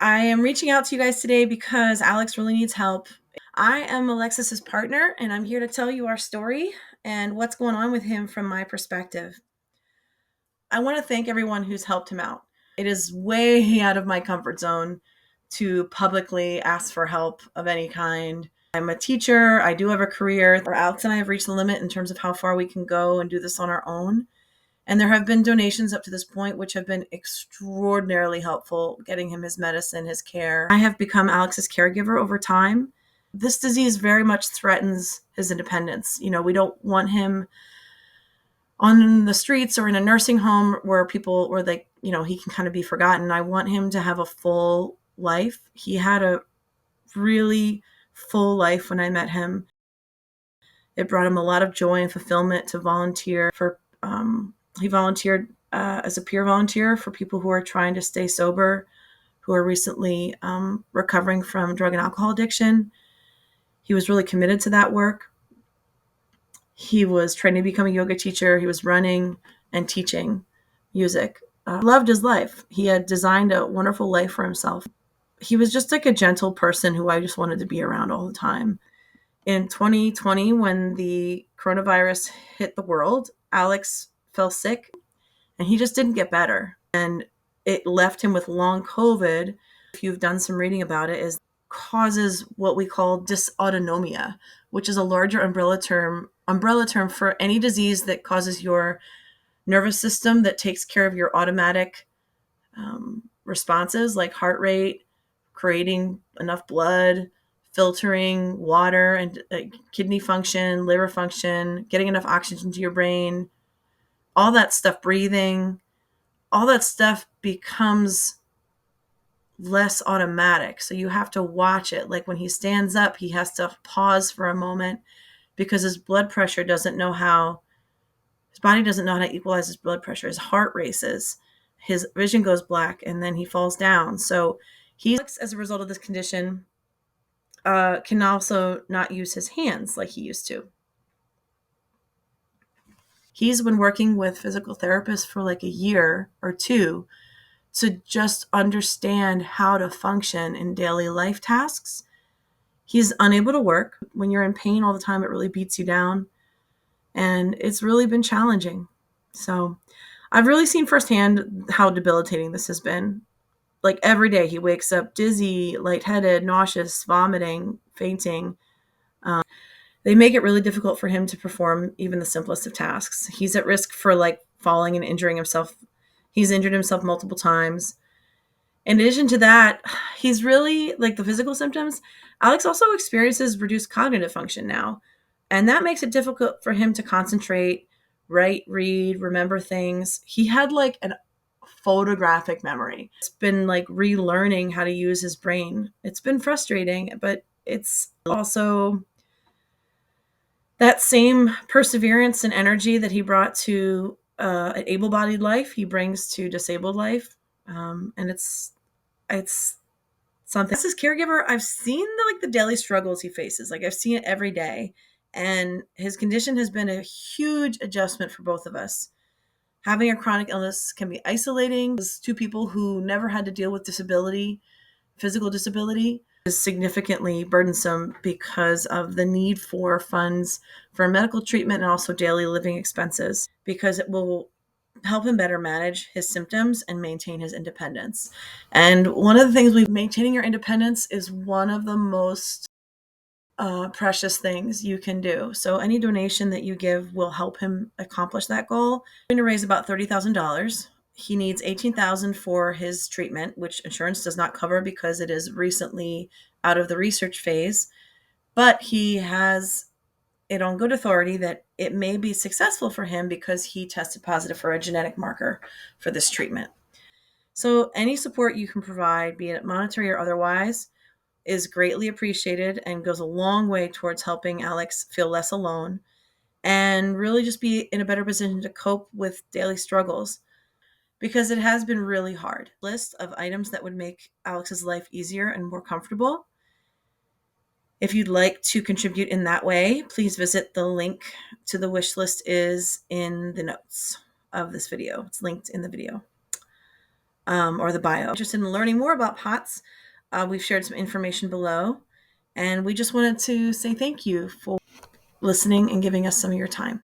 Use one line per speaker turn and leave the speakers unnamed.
I am reaching out to you guys today because Alex really needs help. I am Alexis's partner, and I'm here to tell you our story and what's going on with him from my perspective. I want to thank everyone who's helped him out. It is way out of my comfort zone to publicly ask for help of any kind. I'm a teacher. I do have a career. Alex and I have reached the limit in terms of how far we can go and do this on our own. And there have been donations up to this point, which have been extraordinarily helpful, getting him his medicine, his care. I have become Alex's caregiver over time. This disease very much threatens his independence. We don't want him on the streets or in a nursing home where he can kind of be forgotten. I want him to have a full life. He had a really full life when I met him. It brought him a lot of joy and fulfillment to volunteer for. He volunteered as a peer volunteer for people who are trying to stay sober, who are recently recovering from drug and alcohol addiction. He was really committed to that work. He was training to become a yoga teacher. He was running and teaching music. Loved his life. He had designed a wonderful life for himself. He was just like a gentle person who I just wanted to be around all the time. In 2020, when the coronavirus hit the world, Alex fell sick and he just didn't get better. And it left him with long COVID. If you've done some reading about it, is causes what we call dysautonomia, which is a larger umbrella term for any disease that causes your nervous system that takes care of your automatic responses like heart rate, creating enough blood, filtering water and kidney function, liver function, getting enough oxygen to your brain, all that stuff, breathing, all that stuff becomes less automatic. So you have to watch it. Like when he stands up, he has to pause for a moment because his blood pressure his body doesn't know how to equalize his blood pressure. His heart races, his vision goes black, and then he falls down. So as a result of this condition, can also not use his hands like he used to. He's been working with physical therapists for like a year or two to just understand how to function in daily life tasks. He's unable to work. When you're in pain all the time, it really beats you down. And it's really been challenging. So I've really seen firsthand how debilitating this has been. Like every day he wakes up dizzy, lightheaded, nauseous, vomiting, fainting. They make it really difficult for him to perform even the simplest of tasks. He's at risk for falling and injuring himself. He's injured himself multiple times. In addition to that, he's really the physical symptoms. Alex also experiences reduced cognitive function now. And that makes it difficult for him to concentrate, write, read, remember things. He had an photographic memory. It's been relearning how to use his brain. It's been frustrating, but it's also that same perseverance and energy that he brought to an able-bodied life, he brings to disabled life. And it's something. As his caregiver, I've seen the daily struggles he faces. I've seen it every day. And his condition has been a huge adjustment for both of us. Having a chronic illness can be isolating. As two people who never had to deal with disability, physical disability, is significantly burdensome because of the need for funds for medical treatment and also daily living expenses, because it will help him better manage his symptoms and maintain his independence. And one of the things maintaining your independence is one of the most precious things you can do. So any donation that you give will help him accomplish that goal. We're going to raise about $30,000. He needs $18,000 for his treatment, which insurance does not cover because it is recently out of the research phase. But he has it on good authority that it may be successful for him because he tested positive for a genetic marker for this treatment. So any support you can provide, be it monetary or otherwise, is greatly appreciated and goes a long way towards helping Alex feel less alone and really just be in a better position to cope with daily struggles, because it has been really hard. List of items that would make Alex's life easier and more comfortable. If you'd like to contribute in that way, please visit the link to the wish list is in the notes of this video. It's linked in the video. or the bio. Interested in learning more about POTS, we've shared some information below. And we just wanted to say thank you for listening and giving us some of your time.